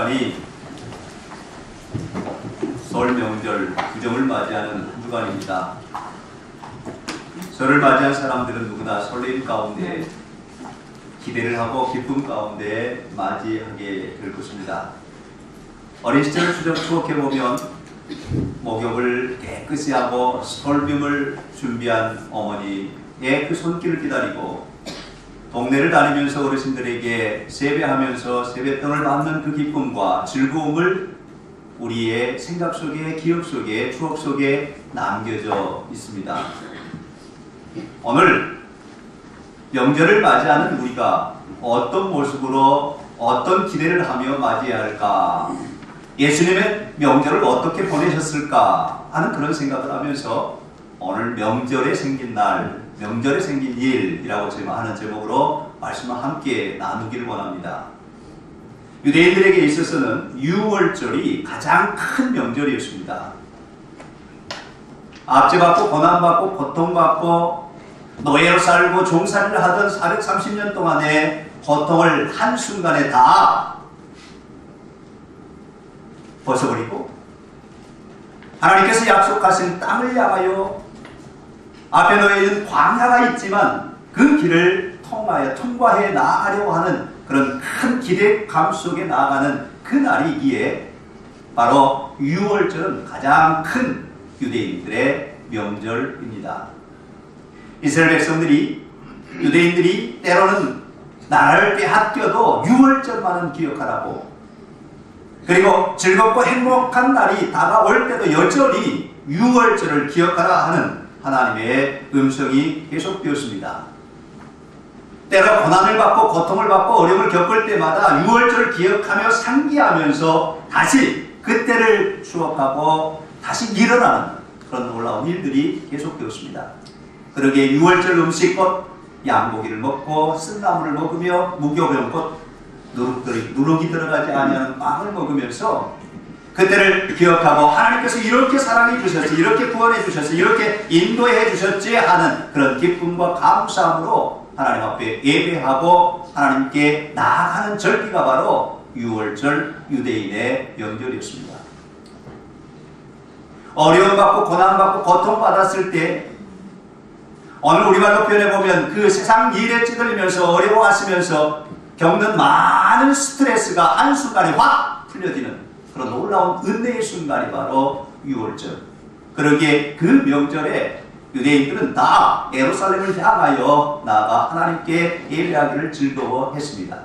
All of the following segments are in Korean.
주간이 설 명절 구정을 맞이하는 한 주간입니다. 설을 맞이한 사람들은 누구나 설렘 가운데 기대를 하고 기쁨 가운데 맞이하게 될 것입니다. 어린 시절을 추억해보면 목욕을 깨끗이 하고 설빔을 준비한 어머니의 그 손길을 기다리고 동네를 다니면서 어르신들에게 세배하면서 세뱃돈을 받는 그 기쁨과 즐거움을 우리의 생각 속에, 기억 속에, 추억 속에 남겨져 있습니다. 오늘 명절을 맞이하는 우리가 어떤 모습으로 어떤 기대를 하며 맞이해야 할까? 예수님의 명절을 어떻게 보내셨을까? 하는 그런 생각을 하면서 오늘 명절에 생긴 날, 명절에 생긴 일이라고 하는 제목으로 말씀을 함께 나누기를 원합니다. 유대인들에게 있어서는 유월절이 가장 큰 명절이었습니다. 압제받고 고난받고 고통받고 노예로 살고 종살이를 하던 430년 동안의 고통을 한순간에 다 벗어버리고 하나님께서 약속하신 땅을 향하여 앞에 놓여있는 광야가 있지만 그 길을 통과해 나아가려고 하는 그런 큰 기대감 속에 나아가는 그 날이기에 바로 유월절은 가장 큰 유대인들의 명절입니다. 이스라엘 백성들이, 유대인들이 때로는 나라를 빼앗겨도 유월절만은 기억하라고, 그리고 즐겁고 행복한 날이 다가올 때도 여전히 유월절을 기억하라 하는 하나님의 음성이 계속되었습니다. 때로 고난을 받고 고통을 받고 어려움을 겪을 때마다 유월절을 기억하며 상기하면서 다시 그때를 추억하고 다시 일어나는 그런 놀라운 일들이 계속되었습니다. 그러기에 유월절 음식껏 양고기를 먹고 쓴나물을 먹으며 무교병꽃 누룩이 들어가지 아니하는 빵을 먹으면서 그때를 기억하고 하나님께서 이렇게 사랑해 주셨지, 이렇게 구원해 주셨지, 이렇게 인도해 주셨지 하는 그런 기쁨과 감사함으로 하나님 앞에 예배하고 하나님께 나아가는 절기가 바로 유월절 유대인의 명절이었습니다. 어려움받고 고난받고 고통받았을 때 오늘 우리말로 표현해보면 그 세상 일에 찌들리면서 어려워하시면서 겪는 많은 스트레스가 한순간에 확 풀려지는 그런 놀라운 은혜의 순간이 바로 유월절. 그러기에 그 명절에 유대인들은 다 예루살렘을 향하여 나아가 하나님께 예배하기를 즐거워했습니다.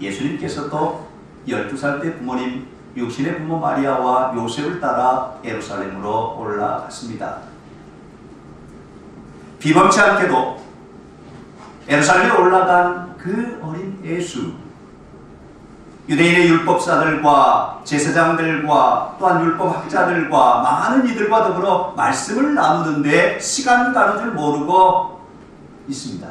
예수님께서도 12살 때 부모님, 육신의 부모 마리아와 요셉을 따라 예루살렘으로 올라갔습니다. 비범치 않게도 예루살렘에 올라간 그 어린 예수, 유대인의 율법사들과 제사장들과 또한 율법학자들과 많은 이들과 더불어 말씀을 나누는데 시간 가는 줄 모르고 있습니다.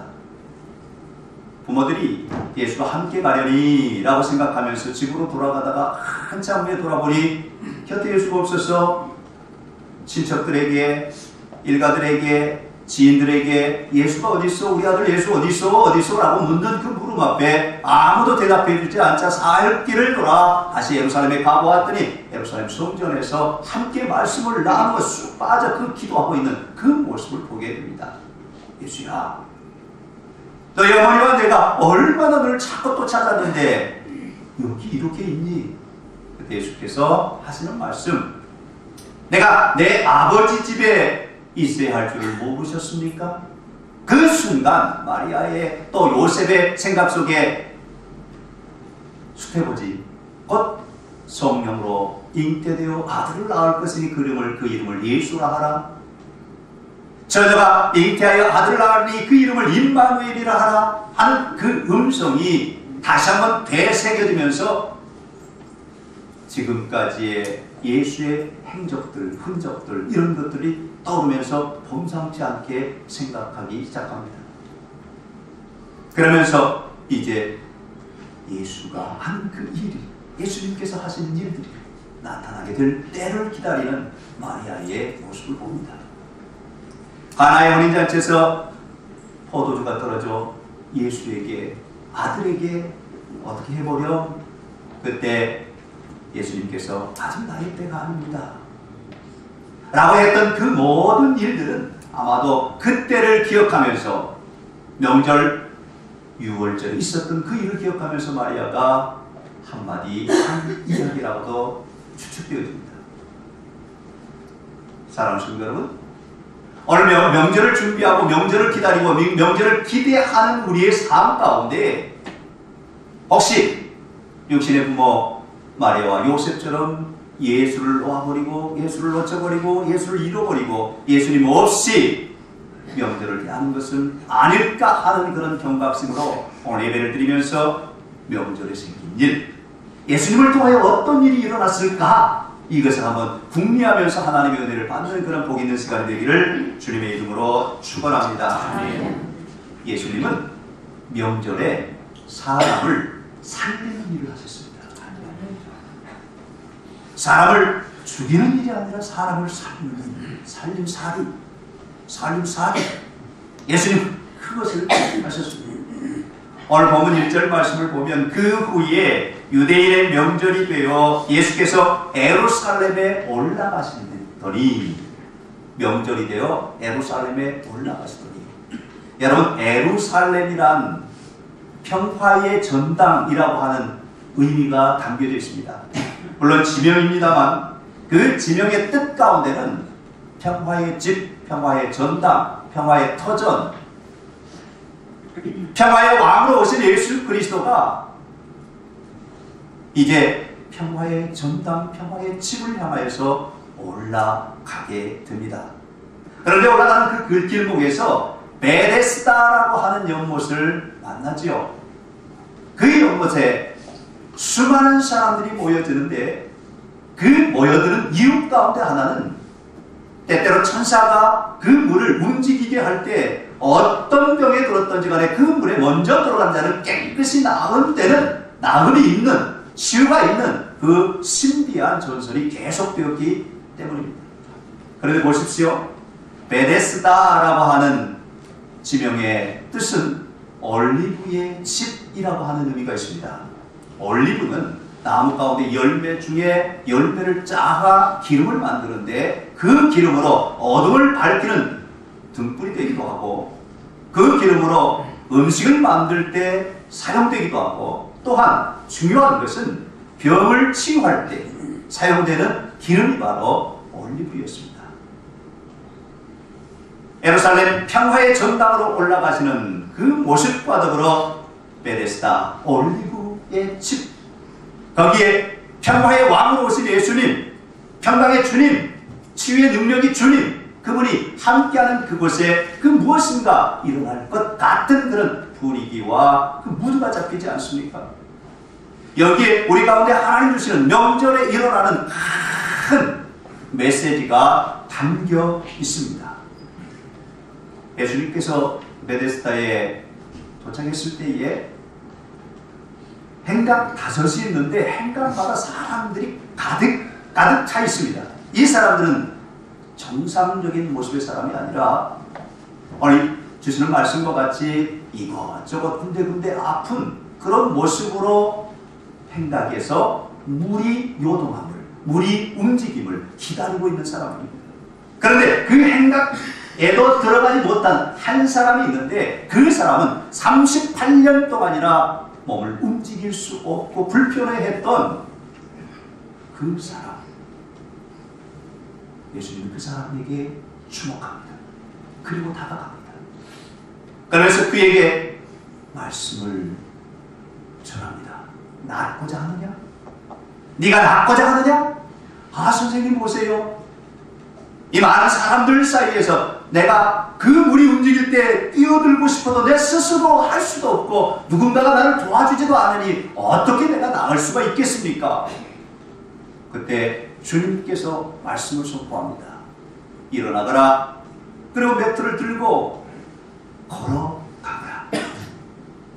부모들이 예수와 함께 가려니 라고 생각하면서 집으로 돌아가다가 한참 후에 돌아보니 곁에 예수가 없어서 친척들에게, 일가들에게, 지인들에게 예수가 어딨어? 우리 아들 예수 어딨어? 어딨어? 라고 묻는 그 물음 앞에 아무도 대답해 주지 않자 사흘길을 돌아 다시 예루살렘에 가보았더니 예루살렘 성전에서 함께 말씀을 나누고 쑥 빠져 그 기도하고 있는 그 모습을 보게 됩니다. 예수야, 너희 어머니와 내가 얼마나 너를 찾고 또 찾았는데 여기 이렇게 있니? 그때 예수께서 하시는 말씀, 내가 내 아버지 집에 있어야 할 줄을 모르셨습니까? 그 순간 마리아의 또 요셉의 생각 속에 수태보지 곧 성령으로 잉태되어 아들을 낳을 것이니 그 이름을 예수라 하라. 저녀가 잉태하여 아들을 낳으니 그 이름을 임마누엘이라 하라 하는 그 음성이 다시 한번 되새겨지면서 지금까지의 예수의 행적들, 흔적들 이런 것들이 떠오르면서 범상치 않게 생각하기 시작합니다. 그러면서 이제 예수가 한 그 일이, 예수님께서 하시는 일들이 나타나게 될 때를 기다리는 마리아의 모습을 봅니다. 가나의 혼인잔치에서 포도주가 떨어져 예수에게, 아들에게 어떻게 해보려 그때 예수님께서 아직 나의 때가 아닙니다 라고 했던 그 모든 일들은 아마도 그때를 기억하면서 명절 6월절에 있었던 그 일을 기억하면서 마리아가 한마디 한 이야기라고도 추측되어집니다. 사랑하는 성도 여러분, 오늘 명절을 준비하고 명절을 기다리고 명절을 기대하는 우리의 삶 가운데 혹시 육신의 부모 마리아와 요셉처럼 예수를 놓아버리고 예수를 놓쳐버리고 예수를 잃어버리고 예수님 없이 명절을 하는 것은 아닐까 하는 그런 경각심으로 오늘 예배를 드리면서 명절에 생긴 일, 예수님을 통하여 어떤 일이 일어났을까, 이것을 한번 궁리하면서 하나님의 은혜를 받는 그런 복 있는 시간이 되기를 주님의 이름으로 축원합니다. 예수님은 명절에 사람을 살리는 일을 하셨습니다. 사람을 죽이는 일이 아니라 사람을 살리는 일, 살림살이. 예수님 그것을 하셨습니다. 오늘 본문 1절 말씀을 보면 그 후에 유대인의 명절이 되어 예수께서 예루살렘에 올라가시더니, 명절이 되어 예루살렘에 올라가시더니, 여러분 예루살렘이란 평화의 전당이라고 하는 의미가 담겨져 있습니다. 물론 지명입니다만 그 지명의 뜻 가운데는 평화의 집, 평화의 전당, 평화의 터전, 평화의 왕으로 오신 예수 그리스도가 이제 평화의 전당, 평화의 집을 향하여서 올라가게 됩니다. 그런데 올라가는 그 길목에서 베데스다라고 하는 연못을 만나지요. 그 연못에 수많은 사람들이 모여드는데 그 모여드는 이유 가운데 하나는 때때로 천사가 그 물을 움직이게 할 때 어떤 병에 들었던지 간에 그 물에 먼저 들어간 자는 깨끗이 나은 때는 나음이 있는, 치유가 있는 그 신비한 전설이 계속되었기 때문입니다. 그런데 보십시오. 베데스다라고 하는 지명의 뜻은 올리브의 집이라고 하는 의미가 있습니다. 올리브는 나무 가운데 열매 중에 열매를 짜가 기름을 만드는데 그 기름으로 어둠을 밝히는 등불이 되기도 하고 그 기름으로 음식을 만들 때 사용되기도 하고, 또한 중요한 것은 병을 치유할 때 사용되는 기름이 바로 올리브였습니다. 예루살렘 평화의 전당으로 올라가시는 그 모습과 더불어 베데스다, 올리브의 집, 거기에 평화의 왕으로 오신 예수님, 평강의 주님, 치유의 능력이 주님, 그분이 함께하는 그곳에 그 무엇인가 일어날 것 같은 그런 분위기와 그 무드가 잡히지 않습니까? 여기에 우리 가운데 하나님 주시는 명절에 일어나는 큰 메시지가 담겨 있습니다. 예수님께서 베데스다에 도착했을 때에 행각 5이 있는데 행각마다 사람들이 가득 차 있습니다. 이 사람들은 정상적인 모습의 사람이 아니라 오늘 주시는 말씀과 같이 이것저것 군데군데 아픈 그런 모습으로 행각에서 물이 요동함을, 물이 움직임을 기다리고 있는 사람입니다. 그런데 그 행각에도 들어가지 못한 한 사람이 있는데 그 사람은 38년 동안이나 몸을 움직일 수 없고 불편해했던 그 사람. 예수님은 그 사람에게 주목합니다. 그리고 다가갑니다. 그래서 그에게 말씀을 전합니다. 낫고자 하느냐? 네가 낫고자 하느냐? 아, 선생님 보세요. 이 많은 사람들 사이에서 내가 그 물이 움직일 때 뛰어들고 싶어도 내 스스로 할 수도 없고 누군가가 나를 도와주지도 않으니 어떻게 내가 나을 수가 있겠습니까? 그때 주님께서 말씀을 선포합니다. 일어나거라. 그리고 매트를 들고 걸어가거라.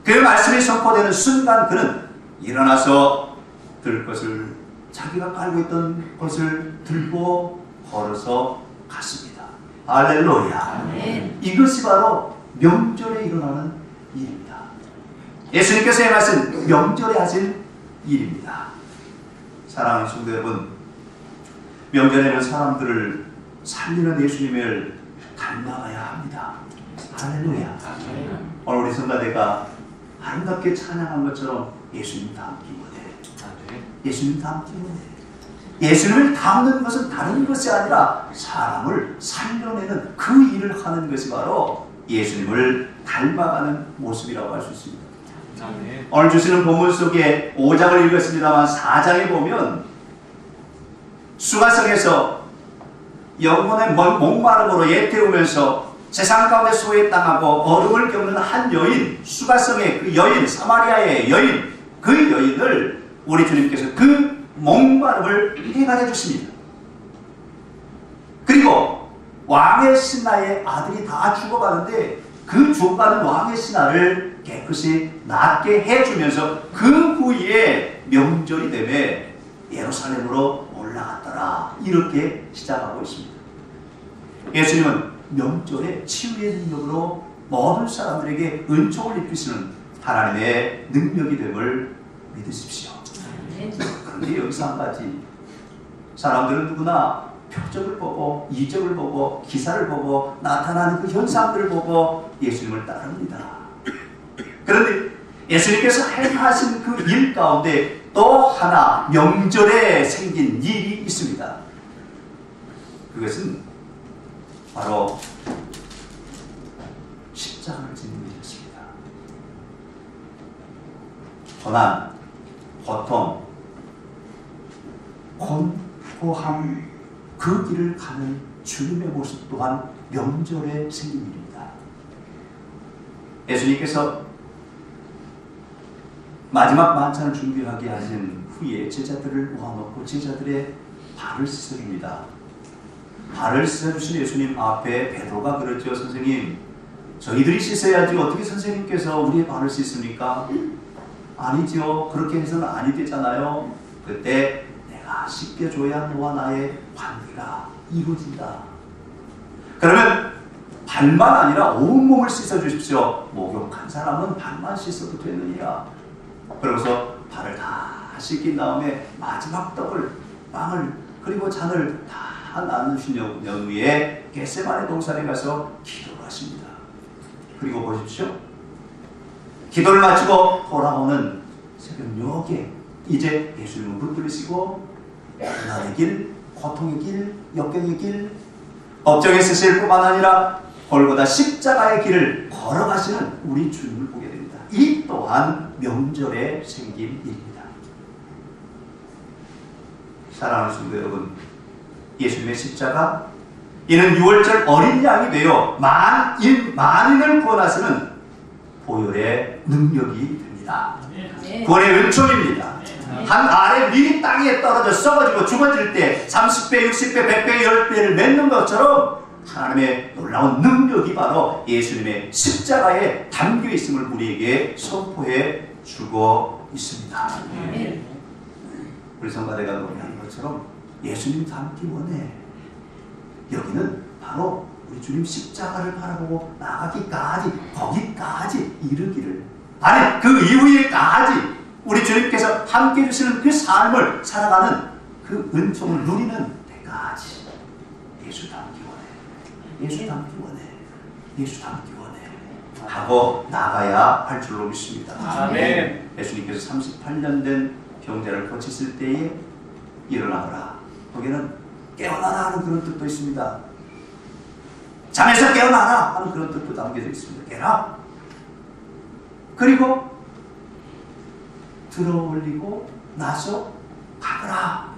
그 말씀이 선포되는 순간 그는 일어나서 들 것을, 자기가 깔고 있던 것을 들고 걸어서 갔습니다. 할렐루야. 아멘. 이것이 바로 명절에 일어나는 일입니다. 예수님께서 행하신 명절에 하신 일입니다. 사랑하는 성도 여러분, 명절에는 사람들을 살리는 예수님을 닮아가야 합니다. 할렐루야. 오늘 우리 성가대가 아름답게 찬양한 것처럼 예수님 닮기 원해. 예수님 닮기 원해. 예수님을 닮는 것은 다른 것이 아니라 사람을 살려내는 그 일을 하는 것이 바로 예수님을 닮아가는 모습이라고 할 수 있습니다. 오늘 주시는 본문 속에 5장을 읽었습니다만 4장에 보면 수가성에서 영혼의 목마름으로 예태우면서 세상 가운데 소외당하고 어려움을 겪는 한 여인, 수가성의 그 여인, 사마리아의 여인, 그 여인을 우리 주님께서 그 목마름을 해결해 주십니다. 그리고 왕의 신하의 아들이 다 죽어가는데 그 죽어가는 왕의 신하를 깨끗이 낫게 해주면서 그 후에 명절이 되매 예루살렘으로 올라갔더라. 이렇게 시작하고 있습니다. 예수님은 명절에 치유의 능력으로 모든 사람들에게 은총을 입히시는 하나님의 능력이 됨을 믿으십시오. 그런데 여기서 한 가지, 사람들은 누구나 표적을 보고 이적을 보고 기사를 보고 나타나는 그 현상들을 보고 예수님을 따릅니다. 그런데 예수님께서 행하신 그 일 가운데 또 하나 명절에 생긴 일이 있습니다. 그것은 바로 십자가를 지는 일이었습니다. 고난, 고통, 공포함, 그 길을 가는 주님의 모습 또한 명절에 생긴 일입니다. 예수님께서 마지막 만찬을 준비하게 하신 후에 제자들을 모아놓고 제자들의 발을 씻어줍니다. 발을 씻어주신 예수님 앞에 베드로가 그러죠. 선생님, 저희들이 씻어야지 어떻게 선생님께서 우리의 발을 씻습니까? 아니죠. 그렇게 해서는 아니 되잖아요. 그때 내가 씻겨줘야 너와 나의 관계가 이루어진다. 그러면 발만 아니라 온몸을 씻어주십시오. 목욕한 사람은 발만 씻어도 되느니라. 그러고서 발을 다 씻긴 다음에 마지막 떡을, 빵을, 그리고 잔을 다 나누신 후에 겟세마네 동산에 가서 기도를 하십니다. 그리고 보십시오. 기도를 마치고 돌아오는 새벽녘에 이제 예수님은 붙들으시고 고난의 길, 고통의 길, 역경의 길, 업적에 쓰실 뿐만 아니라 골고다 십자가의 길을 걸어가시는 우리 주님을 보게 됩니다. 이 또한 명절에 생긴 일입니다. 사랑하는 성도 여러분, 예수님의 십자가, 이는 6월절 어린 양이 되어 만인을 구원하시는 보혈의 능력이 됩니다. 구원의 은총입니다. 한 알의 밀이 땅에 떨어져 썩어지고 죽어질 때 30배, 60배, 100배, 10배를 맺는 것처럼 하나님의 놀라운 능력이 바로 예수님의 십자가에 담겨 있음을 우리에게 선포해 주고 있습니다. 우리 성가대가 노래하는 것처럼 예수님 닮기 원해. 여기는 바로 우리 주님 십자가를 바라보고 나가기까지, 거기까지 이르기를, 아니 그 이후에까지 우리 주님께서 함께 해주시는 그 삶을 살아가는 그 은총을 누리는 때까지 예수 닮기 원해. 예수 닮기 원해. 예수 닮기 원해 하고 나가야 할 줄로 믿습니다. 아멘. 예수님께서 38년 된 병자를 고치실 때에 일어나거라, 거기는 깨어나라 하는 그런 뜻도 있습니다. 잠에서 깨어나라 하는 그런 뜻도 담겨져 있습니다. 깨라. 그리고 들어올리고 나서 가거라,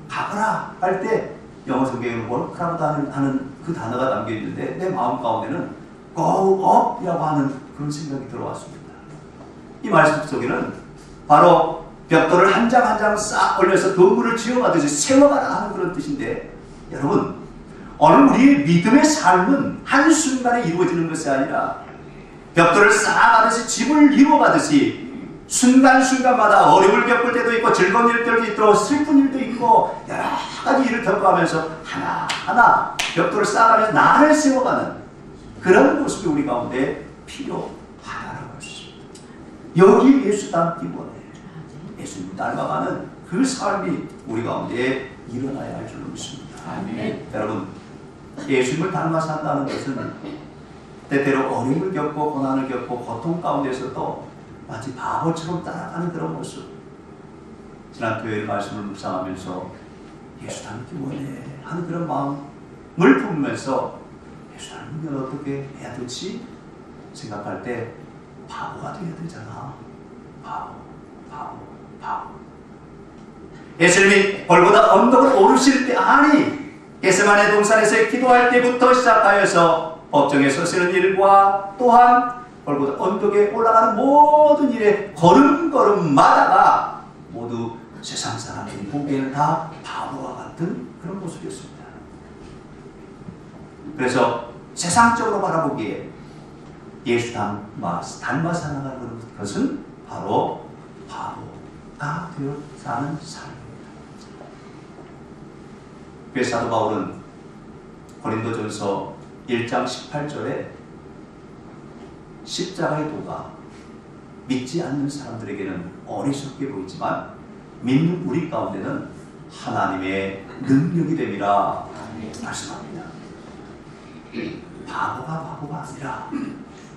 가거라 할 때 영어 성경에는 월크라고 하는 그 단어가 담겨 있는데 내 마음 가운데는 go up이라고 하는 그런 생각이 들어왔습니다. 이 말씀 속에는 바로 벽돌을 한 장 한 장 싹 올려서 건물을 지어가듯이 세워가라 하는 그런 뜻인데, 여러분, 오늘 우리의 믿음의 삶은 한순간에 이루어지는 것이 아니라 벽돌을 쌓아가듯이 집을 이루어가듯이 순간순간마다 어려움을 겪을 때도 있고 즐거운 일들도 있고 슬픈 일도 있고 여러 가지 일을 겪어가면서 하나하나 벽돌을 쌓아가면서 나를 세워가는 그런 모습이 우리 가운데 필요하다라고 할 수 있습니다. 여기 예수 닮기 원해. 예수님 닮아가는 그 삶이 우리 가운데 일어나야 할 줄로 믿습니다. 아멘. 여러분, 예수님을 닮아 산다는 것은 때때로 어려움을 겪고 고난을 겪고 고통 가운데서도 마치 바보처럼 따라가는 그런 모습. 지난 토요일 말씀을 묵상하면서 예수 닮기 원해 하는 그런 마음을 품으면서 예수 닮으면 어떻게 해야 되지? 생각할 때 바보가 되어야 되잖아. 바보. 예수님이 골고다 언덕을 오르실 때, 아니 겟세마네 동산에서 기도할 때부터 시작하여서 법정에 서시는 일과 또한 골고다 언덕에 올라가는 모든 일에 걸음걸음마다가 모두 세상 사람들이 보기에는 다 바보와 같은 그런 모습이었습니다. 그래서 세상적으로 바라보기에 예수 닮아 살아가는 것은 바로 바보가 되어 사는 삶입니다. 그래서 사도 바울은 고린도전서 1장 18절에 십자가의 도가 믿지 않는 사람들에게는 어리석게 보이지만 믿는 우리 가운데는 하나님의 능력이 됨이라 말씀합니다. 바보가 아니라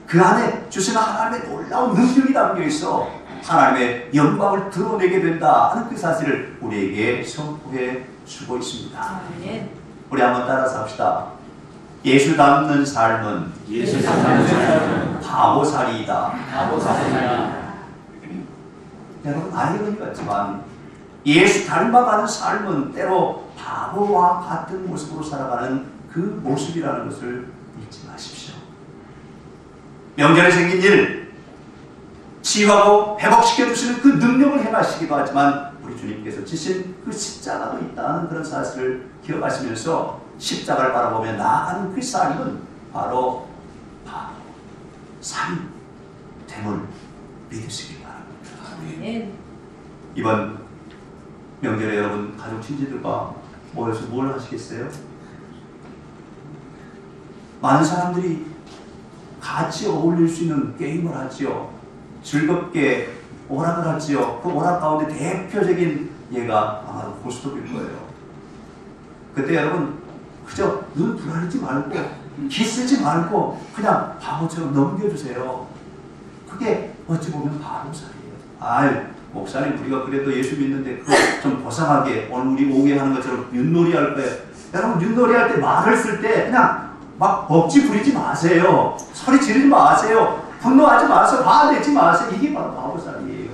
그 안에 주시는 하나님의 놀라운 능력이 담겨 있어 하나님의 영광을 드러내게 된다 하는 그 사실을 우리에게 선포해 주고 있습니다. 우리 한번 따라서 합시다. 예수 닮는 삶은 바보살이다. 여러분, 아이러니 같지만 예수 닮아가는 삶은 때로 바보와 같은 모습으로 살아가는 그 모습이라는 것을 잊지 마십시오. 명절에 생긴 일 치유하고 회복시켜 주시는 그 능력을 행하시기도 하지만 우리 주님께서 지신 그 십자가도 있다는 그런 사실을 기억하시면서 십자가를 바라보며 나아가는 그 삶은 바로 삶 됨을 믿으시기 바랍니다. 이번 명절에 여러분 가족 친지들과 모여서 뭘 하시겠어요? 많은 사람들이 같이 어울릴 수 있는 게임을 하지요. 즐겁게 오락을 하지요. 그 오락 가운데 대표적인 예가 아마도 고스톱일 거예요. 그때 여러분 그저 눈 부라리지 말고 기쓰지 말고 그냥 바보처럼 넘겨주세요. 그게 어찌 보면 바보살이에요. 목사님 우리가 그래도 예수 믿는데 그거 좀 보상하게 오늘 우리 오게 하는 것처럼 윷놀이 할 거예요. 여러분 윷놀이 할 때 말을 쓸 때 그냥 막 억지 부리지 마세요. 소리 지르지 마세요. 분노하지 마세요. 화내지 마세요. 이게 바로 바보살이에요.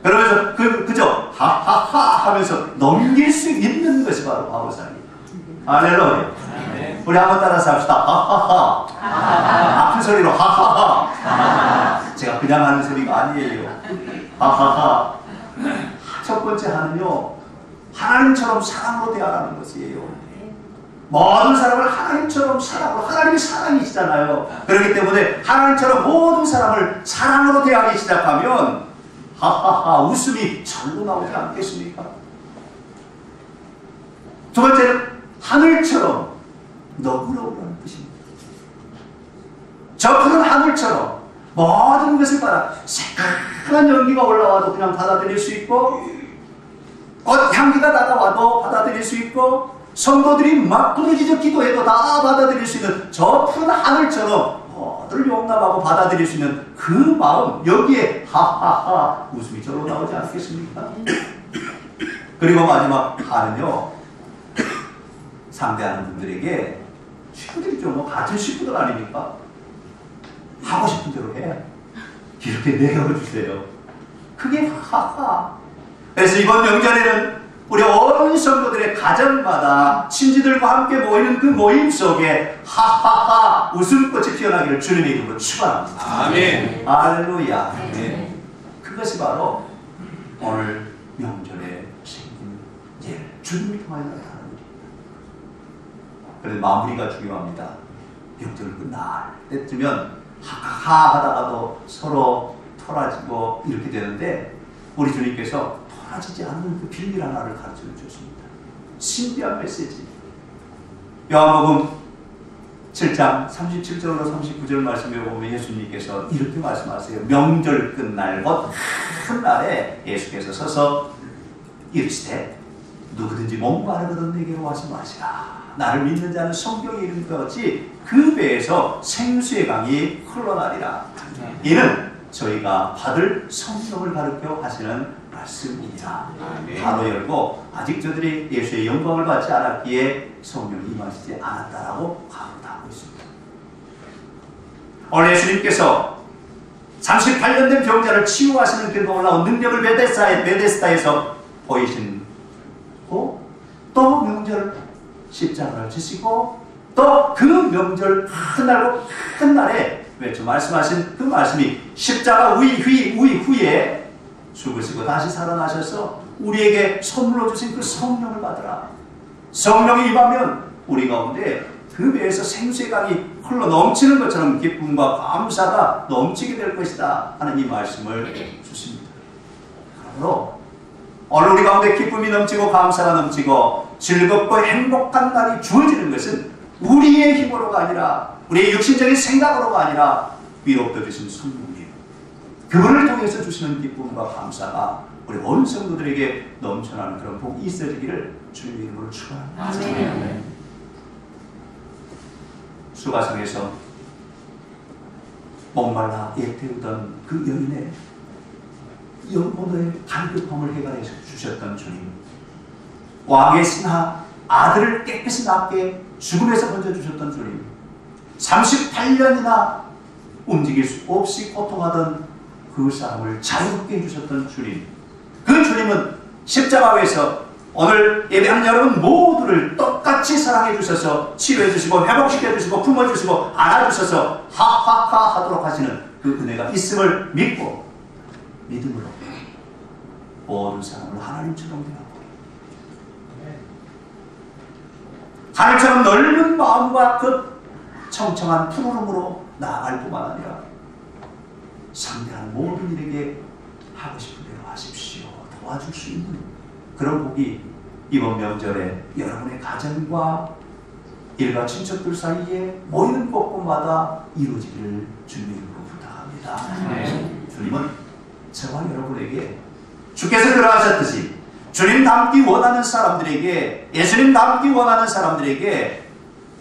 그러면서 그저 하하하 하면서 넘길 수 있는 것이 바로 바보살이에요. 할렐루야. 우리 한번 따라서 합시다. 하하하. 아픈 소리로 하하하. 제가 그냥 하는 소리가 아니에요. 하하하. 첫 번째 하는요, 하나님처럼 사랑으로 대하라는 것이에요. 모든 사람을 하나님처럼 사랑으로, 하나님이 사랑이시잖아요. 그렇기 때문에 하나님처럼 모든 사람을 사랑으로 대하기 시작하면 하하하 웃음이 절로 나오지 않겠습니까? 두 번째는 하늘처럼 너그러우라는 뜻입니다. 저 푸른 하늘처럼 모든 것을 받아 새까만 연기가 올라와도 그냥 받아들일 수 있고 꽃 향기가 다가와도 받아들일 수 있고 성도들이 막 부르짖어 기도해도 다 받아들일 수 있는 저 푸른 하늘처럼 모두를 용납하고 받아들일 수 있는 그 마음, 여기에 하하하 웃음이 절로 나오지 않겠습니까? 그리고 마지막 하는요, 상대하는 분들에게 식구들이죠. 뭐 같은 식구들 아닙니까? 하고 싶은 대로 해. 이렇게 내어주세요. 그게 하하. 그래서 이번 명절에는 우리 온 성도들의 가정마다 친지들과 함께 모이는 그 모임 속에 하하하 웃음꽃이 피어나기를 주님의 이름으로 축원합니다. 아멘. 할렐루야. 네. 그것이 바로 오늘 명절에 생긴 일, 주님을 통하여 나타나는 일입니다. 그래서 마무리가 중요합니다. 명절 끝날 때쯤면 하하하 하다가도 서로 토라지고 이렇게 되는데 우리 주님께서 토라지지 않는 그 비밀 하나를 가르쳐 주셨습니다. 신비한 메시지. 요한복음 7장 37절로 39절 말씀에 보면 예수님께서 이렇게 말씀하세요. 명절 끝날 곧 큰 날에 예수께서 서서 이르시되 누구든지 목마르거든 내게로 와서 마시라. 나를 믿는 자는 성경에 이른 것 같이 그 배에서 생수의 강이 흘러나리라. 이는 저희가 받을 성령을 가르쳐 하시는 말씀이니라. 바로 열고 아직 저들이 예수의 영광을 받지 않았기에 성령이 임하시지 않았다라고 가르치고 있습니다. 오늘 예수님께서 38년 된 병자를 치유하시는 그 놀라운 능력을 베데스다에서 보이신 또 명절 십자가를 지시고 또 그 명절 큰 날에 외쳐 말씀하신 그 말씀이 십자가 후에 죽으시고 다시 살아나셔서 우리에게 선물로 주신 그 성령을 받으라. 성령이 임하면 우리 가운데 그 배에서 생수의 강이 흘러 넘치는 것처럼 기쁨과 감사가 넘치게 될 것이다 하는 이 말씀을 주십니다. 그러므로 오늘 우리 가운데 기쁨이 넘치고 감사가 넘치고 즐겁고 행복한 날이 주어지는 것은 우리의 힘으로가 아니라 우리의 육신적인 생각으로가 아니라 위로부터 주신 성령님, 그분을 통해서 주시는 기쁨과 감사가 우리 온 성도들에게 넘쳐나는 그런 복이 있어지기를 주님의 이름으로 축원합니다. 수가성에서 목말라 애태우던 그 여인의 영혼의 간급함을 해결해 주셨던 주님, 왕의 신하 아들을 깨끗이 낫게 죽음에서 건져주셨던 주님, 38년이나 움직일 수 없이 고통하던 그 사람을 자유롭게 해주셨던 주님, 그 주님은 십자가에서 오늘 예배하는 여러분 모두를 똑같이 사랑해 주셔서 치료해 주시고 회복시켜 주시고 품어 주시고 안아주셔서 하하하 하도록 하시는 그 은혜가 있음을 믿고 믿음으로 모든 사람을 하나님처럼 대하고 하나님처럼 넓은 마음과 그 청청한 푸르름으로 나아갈 뿐만 아니라 상대하는 모든 일에게 하고 싶은 대로 하십시오. 도와줄 수 있는 그런 복이 이번 명절에 여러분의 가정과 일가 친척들 사이에 모이는 곳곳마다 이루어지기를 주님으로 부탁합니다. 주님은 저와 여러분에게 주께서 그러하셨듯이 주님 닮기 원하는 사람들에게, 예수님 닮기 원하는 사람들에게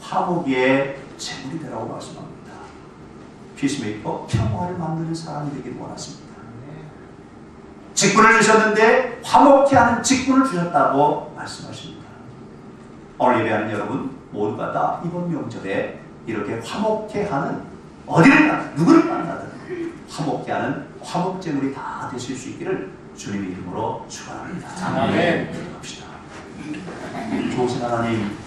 화목의 제물이 되라고 말씀합니다. 피스메이커, 평화를 만드는 사람이 되길 원하십니다. 직분을 주셨는데 화목케 하는 직분을 주셨다고 말씀하십니다. 오늘 예배하는 여러분 모두가 다 이번 명절에 이렇게 화목케 하는, 어디를 가든 누구를 만나든 화목케 하는 화목제물이 다 되실 수 있기를 주님의 이름으로 축원합니다. 아멘. 기도합시다. 좋으신 하나님,